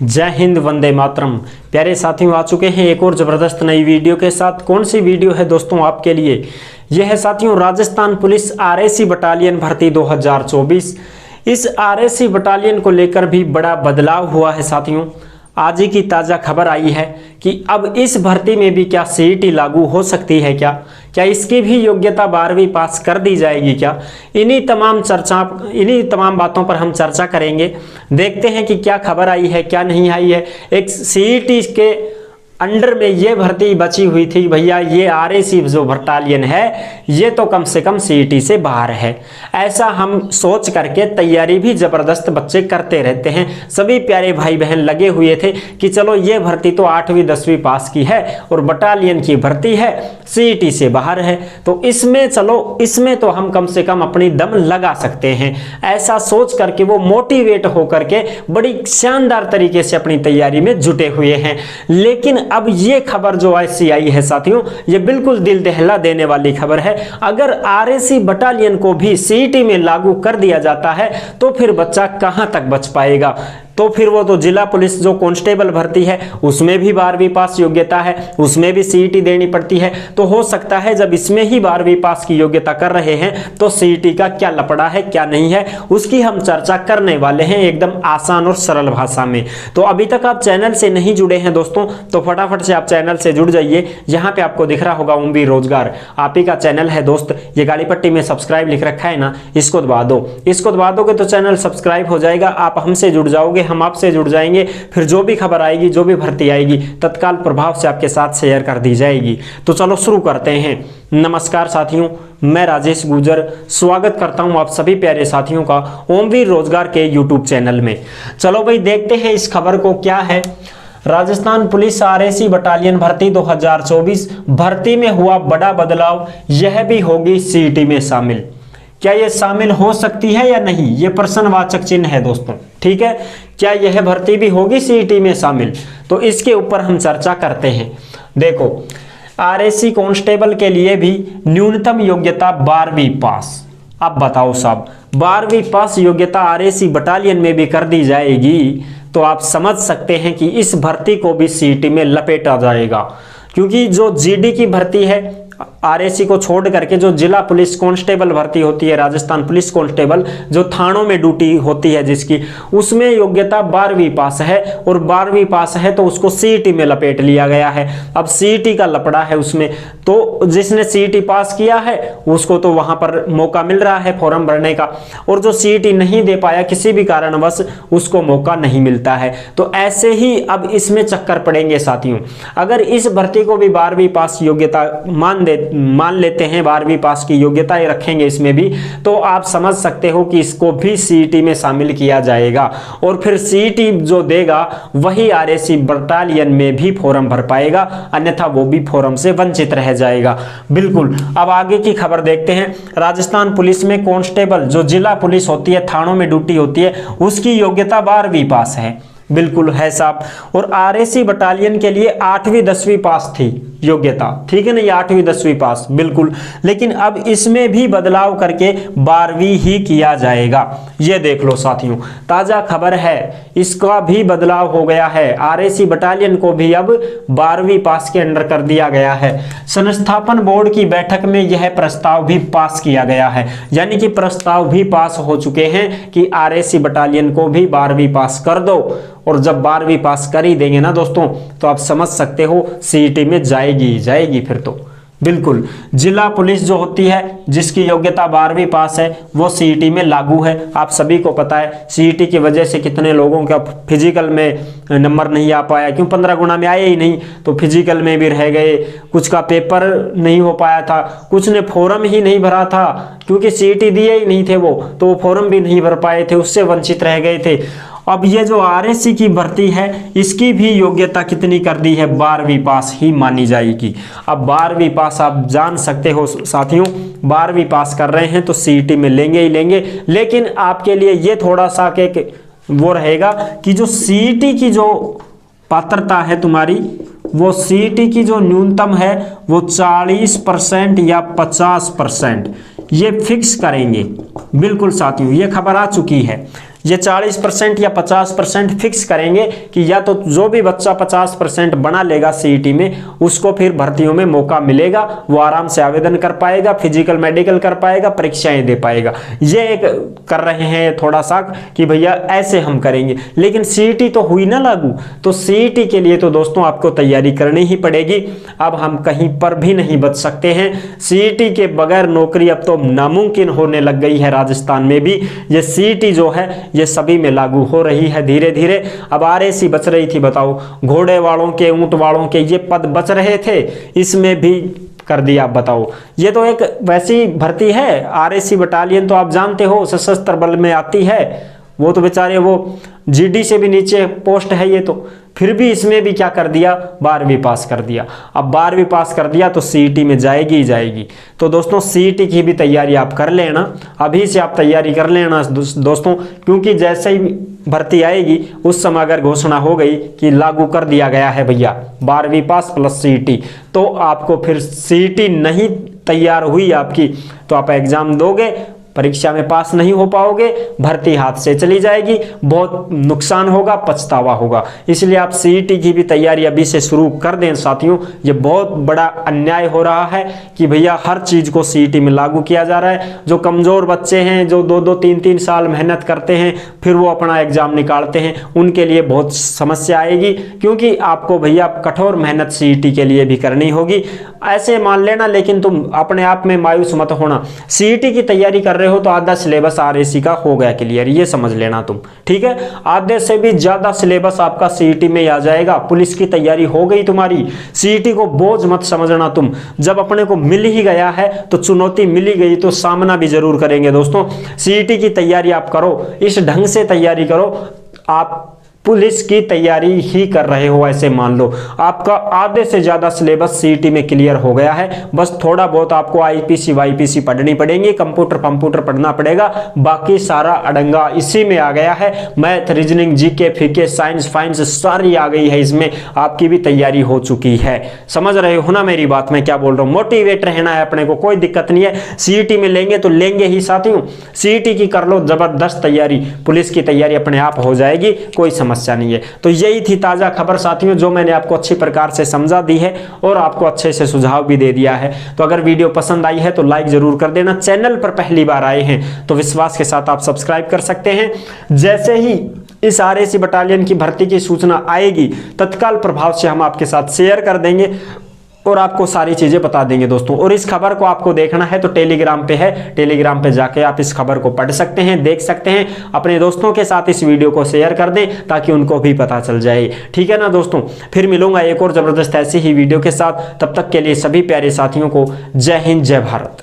जय हिंद, वंदे मातरम। प्यारे साथियों, आ चुके हैं एक और ज़बरदस्त नई वीडियो के साथ। कौन सी वीडियो है दोस्तों आपके लिए? यह है साथियों राजस्थान पुलिस आरएसी बटालियन भर्ती 2024। इस आरएसी बटालियन को लेकर भी बड़ा बदलाव हुआ है साथियों। आज ही की ताज़ा खबर आई है कि अब इस भर्ती में भी क्या सीईटी लागू हो सकती है क्या इसकी भी योग्यता 12वीं पास कर दी जाएगी क्या? इन्हीं तमाम बातों पर हम चर्चा करेंगे। देखते हैं कि क्या खबर आई है, क्या नहीं आई है। एक सीईटी के अंडर में ये भर्ती बची हुई थी भैया, ये आरएसी जो बटालियन है ये तो कम से कम सीईटी से बाहर है। ऐसा हम सोच करके तैयारी भी जबरदस्त बच्चे करते रहते हैं। सभी प्यारे भाई बहन लगे हुए थे कि चलो ये भर्ती तो 8वीं 10वीं पास की है और बटालियन की भर्ती है, सीईटी से बाहर है, तो इसमें चलो इसमें तो हम कम से कम अपनी दम लगा सकते हैं। ऐसा सोच करके वो मोटिवेट होकर के बड़ी शानदार तरीके से अपनी तैयारी में जुटे हुए हैं। लेकिन अब ये खबर जो ऐसी आई है साथियों, ये बिल्कुल दिल दहला देने वाली खबर है। अगर आरएसी बटालियन को भी सीईटी में लागू कर दिया जाता है तो फिर बच्चा कहां तक बच पाएगा? तो फिर वो तो जिला पुलिस जो कांस्टेबल भर्ती है उसमें भी 12वीं पास योग्यता है, उसमें भी सीईटी देनी पड़ती है। तो हो सकता है जब इसमें ही 12वीं पास की योग्यता कर रहे हैं तो सीईटी का क्या लफड़ा है क्या नहीं है उसकी हम चर्चा करने वाले हैं एकदम आसान और सरल भाषा में। तो अभी तक आप चैनल से नहीं जुड़े हैं दोस्तों तो फटाफट से आप चैनल से जुड़ जाइए। यहाँ पे आपको दिख रहा होगा ओमवीर रोजगार, आप ही का चैनल है दोस्त। ये काली पट्टी में सब्सक्राइब लिख रखा है ना, इसको दबा दो। इसको दबा दोगे तो चैनल सब्सक्राइब हो जाएगा, आप हमसे जुड़ जाओगे, हम आपसे जुड़ जाएंगे। फिर जो भी खबर आएगी, जो भी भर्ती आएगी, तत्काल प्रभाव से आपके साथ शेयर कर दी जाएगी। तो चलो शुरू करते हैं। नमस्कार साथियों, मैं राजेश गुजर स्वागत करता हूं आप सभी प्यारे साथियों का ओमवीर रोजगार के यूट्यूब चैनल में। चलो भाई देखते हैं इस खबर को क्या है। राजस्थान पुलिस आरएसी बटालियन भर्ती 2024 भर्ती में हुआ बड़ा बदलाव, यह भी होगी सीईटी में शामिल। क्या यह शामिल हो सकती है या नहीं, यह प्रश्नवाचक चिन्ह है दोस्तों, ठीक है। क्या यह भर्ती भी होगी सीईटी में शामिल? तो इसके ऊपर हम चर्चा करते हैं। देखो, आरएसी कांस्टेबल के लिए भी न्यूनतम योग्यता 12वीं पास। अब बताओ साहब, 12वीं पास योग्यता आरएसी बटालियन में भी कर दी जाएगी तो आप समझ सकते हैं कि इस भर्ती को भी सीईटी में लपेटा जाएगा। क्योंकि जो जीडी की भर्ती है आरएसी को छोड़ करके, जो जिला पुलिस कांस्टेबल भर्ती होती है, राजस्थान पुलिस कांस्टेबल जो थानों में ड्यूटी होती है जिसकी, उसमें योग्यता 12वीं पास है और 12वीं पास है तो उसको सीईटी में लपेट लिया गया है। अब सीईटी का लपड़ा है उसमें, तो जिसने सीईटी पास किया है उसको तो वहां पर मौका मिल रहा है फॉर्म भरने का, और जो सीईटी नहीं दे पाया किसी भी कारणवश उसको मौका नहीं मिलता है। तो ऐसे ही अब इसमें चक्कर पड़ेंगे साथियों। अगर इस भर्ती को भी 12वीं पास योग्यता मान लेते हैं, 12वीं पास की योग्यता रखेंगे इसमें भी, तो आप समझ सकते हो कि इसको भी सीईटी में शामिल किया जाएगा और फिर सीईटी जो देगा वही आरएसी बटालियन में भी फॉर्म भर पाएगा, अन्यथा वो भी फॉर्म से वंचित रह जाएगा। बिल्कुल। अब आगे की खबर देखते हैं। राजस्थान पुलिस में कांस्टेबल जो जिला पुलिस होती है, थानों में ड्यूटी होती है, उसकी योग्यता 12वीं पास है। बिल्कुल है साहब। और आरएसी बटालियन के लिए 8वीं 10वीं पास थी योग्यता, ठीक है ना, ये 8वीं 10वीं पास बिल्कुल। लेकिन अब इसमें भी बदलाव करके 12वीं ही किया जाएगा। ये देख लो साथियों, ताजा खबर है, इसका भी बदलाव हो गया है। आरएसी बटालियन को भी अब 12वीं पास के अंडर कर दिया गया है। संस्थापन बोर्ड की बैठक में यह प्रस्ताव भी पास किया गया है, यानी कि प्रस्ताव भी पास हो चुके हैं कि आरएसी बटालियन को भी 12वीं पास कर दो। और जब 12वीं पास कर ही देंगे ना दोस्तों तो आप समझ सकते हो सीईटी में जाएगी फिर तो। बिल्कुल। जिला पुलिस जो होती है जिसकी योग्यता 12वीं पास है वो सीईटी में लागू है। आप सभी को पता है सीईटी की वजह से कितने लोगों का फिजिकल में नंबर नहीं आ पाया, क्यों 15 गुना में आए ही नहीं, तो फिजिकल में भी रह गए। कुछ का पेपर नहीं हो पाया था, कुछ ने फॉर्म ही नहीं भरा था क्योंकि सीईटी दिए ही नहीं थे वो, तो वो फॉर्म भी नहीं भर पाए थे, उससे वंचित रह गए थे। अब ये जो आरएसी की भर्ती है इसकी भी योग्यता कितनी कर दी है, 12वीं पास ही मानी जाएगी। अब 12वीं पास आप जान सकते हो साथियों, 12वीं पास कर रहे हैं तो सीईटी में लेंगे ही लेंगे। लेकिन आपके लिए ये थोड़ा सा के वो रहेगा कि जो सीईटी की जो पात्रता है तुम्हारी, वो सीईटी की जो न्यूनतम है वो 40% या 50% ये फिक्स करेंगे। बिल्कुल साथियों, ये खबर आ चुकी है। ये 40% या 50% फिक्स करेंगे कि या तो जो भी बच्चा 50% बना लेगा सीईटी में, उसको फिर भर्तियों में मौका मिलेगा, वो आराम से आवेदन कर पाएगा, फिजिकल मेडिकल कर पाएगा, परीक्षाएं दे पाएगा। ये एक कर रहे हैं थोड़ा सा कि भैया ऐसे हम करेंगे, लेकिन सीईटी तो हुई ना लागू, तो सीईटी के लिए तो दोस्तों आपको तैयारी करनी ही पड़ेगी। अब हम कहीं पर भी नहीं बच सकते हैं। सीईटी के बगैर नौकरी अब तो नामुमकिन होने लग गई है। राजस्थान में भी ये सीईटी जो है ये सभी में लागू हो रही है धीरे धीरे। अब आरएसी बच रही थी, बताओ, घोड़े वालों के, ऊंट वालों के ये पद बच रहे थे, इसमें भी कर दिया। आप बताओ, ये तो एक वैसी भर्ती है। आरएसी बटालियन तो आप जानते हो सशस्त्र बल में आती है, वो तो बेचारे वो जीडी से भी नीचे पोस्ट है ये तो, फिर भी इसमें भी क्या कर दिया, 12वीं पास कर दिया। अब 12वीं पास कर दिया तो सीईटी में जाएगी ही जाएगी। तो दोस्तों सीईटी की भी तैयारी आप कर लेना, अभी से आप तैयारी कर लेना दोस्तों, क्योंकि जैसे ही भर्ती आएगी उस समय अगर घोषणा हो गई कि लागू कर दिया गया है भैया 12वीं पास प्लस सीईटी, तो आपको फिर सीईटी नहीं तैयार हुई आपकी तो आप एग्जाम दोगे, परीक्षा में पास नहीं हो पाओगे, भर्ती हाथ से चली जाएगी, बहुत नुकसान होगा, पछतावा होगा। इसलिए आप सीईटी की भी तैयारी अभी से शुरू कर दें साथियों। ये बहुत बड़ा अन्याय हो रहा है कि भैया हर चीज को सीईटी में लागू किया जा रहा है। जो कमजोर बच्चे हैं, जो 2-2, 3-3 साल मेहनत करते हैं फिर वो अपना एग्जाम निकालते हैं, उनके लिए बहुत समस्या आएगी, क्योंकि आपको भैया कठोर मेहनत सीईटी के लिए भी करनी होगी। ऐसे मान लेना, लेकिन तुम अपने आप में मायूस मत होना। सीईटी की तैयारी कर रहे हो तो आधा सिलेबस आरएसी का हो गया क्लियर, ये समझ लेना तुम, ठीक है। आधे से भी ज्यादा सिलेबस आपका सीईटी में आ जाएगा। पुलिस की तैयारी हो गई तुम्हारी, सीईटी को बोझ मत समझना तुम। जब अपने को मिल ही गया है तो चुनौती मिली गई तो सामना भी जरूर करेंगे दोस्तों। सीईटी की तैयारी आप करो, इस ढंग से तैयारी करो, आप पुलिस की तैयारी ही कर रहे हो ऐसे मान लो। आपका आधे से ज्यादा सिलेबस सीईटी में क्लियर हो गया है, बस थोड़ा बहुत आपको आईपीसी वाईपीसी पढ़नी पड़ेंगी, कंप्यूटर पढ़ना पड़ेगा, बाकी सारा अड़ंगा इसी में आ गया है। मैथ, रीजनिंग, जीके, फीके, साइंस फाइंस सारी आ गई है इसमें, आपकी भी तैयारी हो चुकी है। समझ रहे हो ना मेरी बात, मैं क्या बोल रहा हूँ। मोटिवेट रहना है अपने को, कोई दिक्कत नहीं है। सीईटी में लेंगे तो लेंगे ही साथियों, सीईटी की कर लो जबरदस्त तैयारी, पुलिस की तैयारी अपने आप हो जाएगी, कोई समस्या नहीं है। तो यही थी ताजा खबर साथियों, जो मैंने आपको अच्छी प्रकार से समझा दी है और आपको अच्छे से सुझाव भी दे दिया है। तो अगर वीडियो पसंद आई है तो लाइक जरूर कर देना। चैनल पर पहली बार आए हैं तो विश्वास के साथ आप सब्सक्राइब कर सकते हैं। जैसे ही इस आरएसी बटालियन की भर्ती की सूचना आएगी तत्काल प्रभाव से हम आपके साथ शेयर कर देंगे और आपको सारी चीजें बता देंगे दोस्तों। और इस खबर को आपको देखना है तो टेलीग्राम पे है, टेलीग्राम पे जाके आप इस खबर को पढ़ सकते हैं, देख सकते हैं। अपने दोस्तों के साथ इस वीडियो को शेयर कर दें ताकि उनको भी पता चल जाए, ठीक है ना दोस्तों। फिर मिलूंगा एक और जबरदस्त ऐसी ही वीडियो के साथ, तब तक के लिए सभी प्यारे साथियों को जय हिंद, जय भारत।